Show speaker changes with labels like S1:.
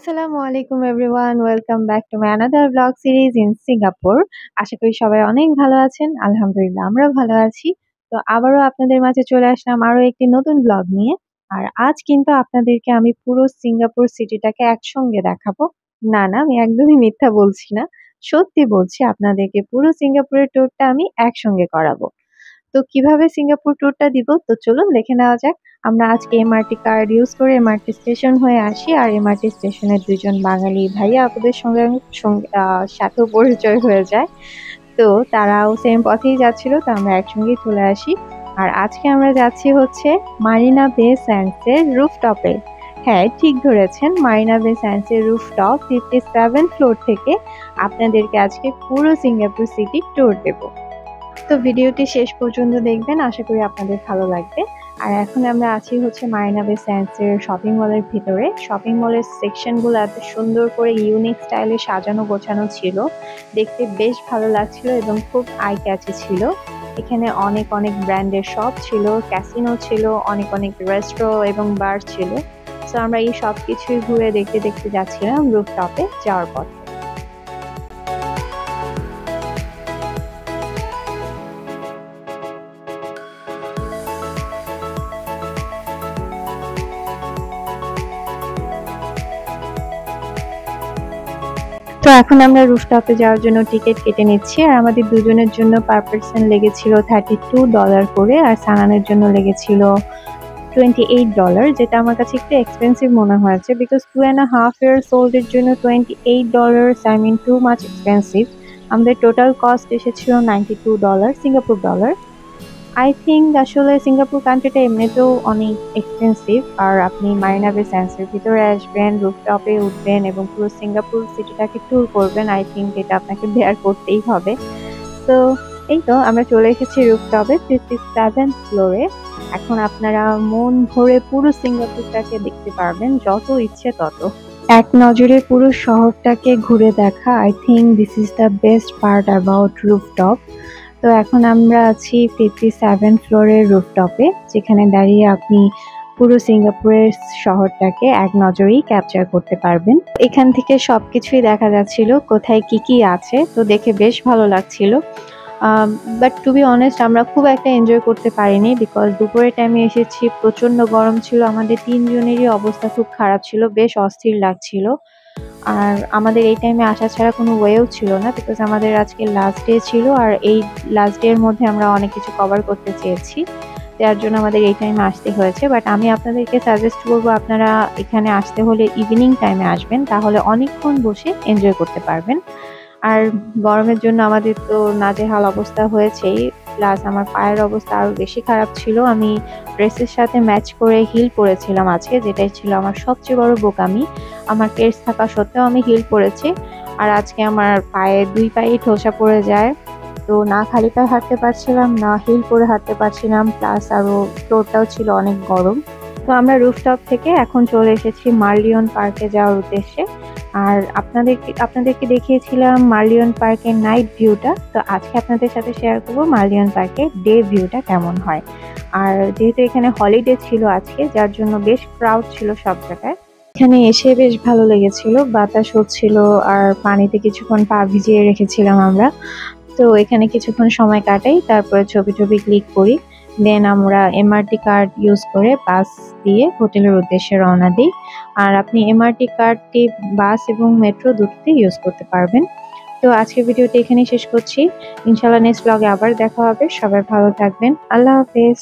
S1: আসসালামু আলাইকুম everyone, welcome back to my another blog series in Singapore. আশা করি সবাই অনেক ভালো আছেন। আলহামদুলিল্লাহ আমরাও ভালো আছি। তো আবারও আপনাদের মাঝে চলে আসলাম আরো একটি নতুন ব্লগ নিয়ে। আর আজ কিন্তু আপনাদেরকে আমি পুরো সিঙ্গাপুর সিটিটাকে একসঙ্গে দেখাবো। না, আমি একদমই মিথ্যা বলছি না, সত্যি বলছি, আপনাদেরকে পুরো সিঙ্গাপুরের ট্যুরটা আমি একসঙ্গে করাবো। তো কিভাবে সিঙ্গাপুর ট্যুরটা দিব, তো চলুন দেখে নেওয়া যাক। আমরা আজকে এমআরটি কার্ড ইউজ করে এমআরটি স্টেশন হয়ে আসি, আর এমআরটি স্টেশনের দুজন বাঙালি ভাইয়া আপুদের সাথেও পরিচয় হয়ে যায়। তো তারাও সেম পথেই যাচ্ছিল, তো আমরা একসঙ্গেই চলে আসি। আর আজকে আমরা যাচ্ছি হচ্ছে মারিনা বে স্যান্ডসের রুফটপে। হ্যাঁ, ঠিক ধরেছেন, মারিনা বে স্যান্ডসের রুফটপ 57 ফ্লোর থেকে আপনাদেরকে আজকে পুরো সিঙ্গাপুর সিটি ট্যুর দেবো। তো ভিডিওটি শেষ পর্যন্ত দেখবেন, আশা করি আপনাদের ভালো লাগবে। আর এখন আমরা আছি হচ্ছে মারিনা বে স্যান্ডসের শপিং মলের ভিতরে। শপিং মলের সেকশনগুলো এত সুন্দর করে ইউনিক স্টাইলে সাজানো গোছানো ছিল, দেখতে বেশ ভালো লাগছিল এবং খুব আই ক্যাচি ছিল। এখানে অনেক অনেক ব্র্যান্ডের শপ ছিল, ক্যাসিনো ছিল, অনেক অনেক রেস্টুরেন্ট এবং বার ছিল। সো আমরা এই সব কিছুই ঘুরে দেখতে দেখতে যাচ্ছিলাম রুফটপে যাওয়ার পথে। তো এখন আমরা রুফটপে যাওয়ার জন্য টিকিট কেটে নিচ্ছি। আর আমাদের দুজনের জন্য পার পারসন লেগেছিল $32 করে, আর সানানের জন্য লেগেছিল $28, যেটা আমার কাছে একটু এক্সপেন্সিভ মনে হয়েছে, বিকজ 2.5 years old এর জন্য $28 I mean too much expensive. আমাদের টোটাল কস্ট এসেছিল $92 সিঙ্গাপুর ডলার। আই থিঙ্ক আসলে সিঙ্গাপুর কান্ট্রিটা এমনিতেও অনেক এক্সপেন্সিভ। আর আপনি মারিনা বে স্যান্ডসের ভিতরে আসবেন, রুফটপে উঠবেন এবং পুরো সিঙ্গাপুর সিটিটাকে ট্যুর করবেন, আই থিঙ্ক এটা আপনাকে বেয়ার করতেই হবে। তো এই তো আমরা চলে এসেছি রুফটপে 57 ফ্লোরে। এখন আপনারা মন ভরে পুরো সিঙ্গাপুরটাকে দেখতে পারবেন, যত ইচ্ছে তত। এক নজরে পুরো শহরটাকে ঘুরে দেখা, I think this is the best part about rooftop. তো এখন আমরা আছি 57 ফ্লোরের রুফটপে, যেখানে দাঁড়িয়ে আপনি পুরো সিঙ্গাপুরের শহরটাকে এক নজরেই ক্যাপচার করতে পারবেন। এখান থেকে সবকিছুই দেখা যাচ্ছিল, কোথায় কি কি আছে, তো দেখে বেশ ভালো লাগছিল। বাট টু বি অনেস্ট, আমরা খুব একটা এনজয় করতে পারিনি, বিকজ দুপুরের টাইমে এসেছি, প্রচণ্ড গরম ছিল, আমাদের তিনজনেরই অবস্থা খুব খারাপ ছিল, বেশ অস্থির লাগছিল। আর আমাদের এই টাইমে আসা ছাড়া কোনো ওয়েও ছিল না, বিকজ আমাদের আজকে লাস্ট ডে ছিল, আর এই লাস্ট ডে এর মধ্যে আমরা অনেক কিছু কভার করতে চেয়েছি, যার জন্য আমাদের এই টাইমে আসতে হয়েছে। বাট আমি আপনাদেরকে সাজেস্ট করবো, আপনারা এখানে আসতে হলে ইভিনিং টাইমে আসবেন, তাহলে অনেকক্ষণ বসে এনজয় করতে পারবেন। আর গরমের জন্য আমাদের তো নাজেহাল অবস্থা হয়েছেই, প্লাস আমার পায়ের অবস্থা আরও বেশি খারাপ ছিল। আমি ড্রেসের সাথে ম্যাচ করে হিল পরেছিলাম আজকে, যেটাই ছিল আমার সবচেয়ে বড় বোকামি। আমার কেস থাকা সত্ত্বেও আমি হিল পরেছি, আর আজকে আমার দুই পায়েই ঠোসা পড়ে যায়। তো না খালি পায়ে হাঁটতে পারছিলাম, না হিল পরে হাঁটতে পারছিলাম, প্লাস আরও ফ্লোরটাও ছিল অনেক গরম। তো আমরা রুফটপ থেকে এখন চলে এসেছি মার্লিয়ন পার্কে যাওয়ার উদ্দেশ্যে। আর আপনাদেরকে দেখিয়েছিলাম মার্লিয়ন পার্কের নাইট ভিউটা, তো আজকে আপনাদের সাথে শেয়ার করবো মার্লিয়ন পার্কের ডে ভিউটা কেমন হয়। আর যেহেতু এখানে হলিডে ছিল আজকে, যার জন্য বেশ ক্রাউড ছিল সব জায়গায়। এখানে এসে বেশ ভালো লেগেছিল, বাতাস হচ্ছিল, আর পানিতে কিছুক্ষণ পা ভিজিয়ে রেখেছিলাম আমরা। তো এখানে কিছুক্ষণ সময় কাটাই, তারপরে ছবি টবি ক্লিক করি, দেন আমরা এমআরটি কার্ড ইউজ করে বাস দিয়ে হোটেলের উদ্দেশ্যে রওনা দিই। আর আপনি এমআরটি কার্ডটি বাস এবং মেট্রো দুটোতে ইউজ করতে পারবেন। তো আজকের ভিডিওটি এখানেই শেষ করছি। ইনশাআল্লাহ নেক্সট ব্লগে আবার দেখা হবে। সবাই ভালো থাকবেন। আল্লাহ হাফেজ।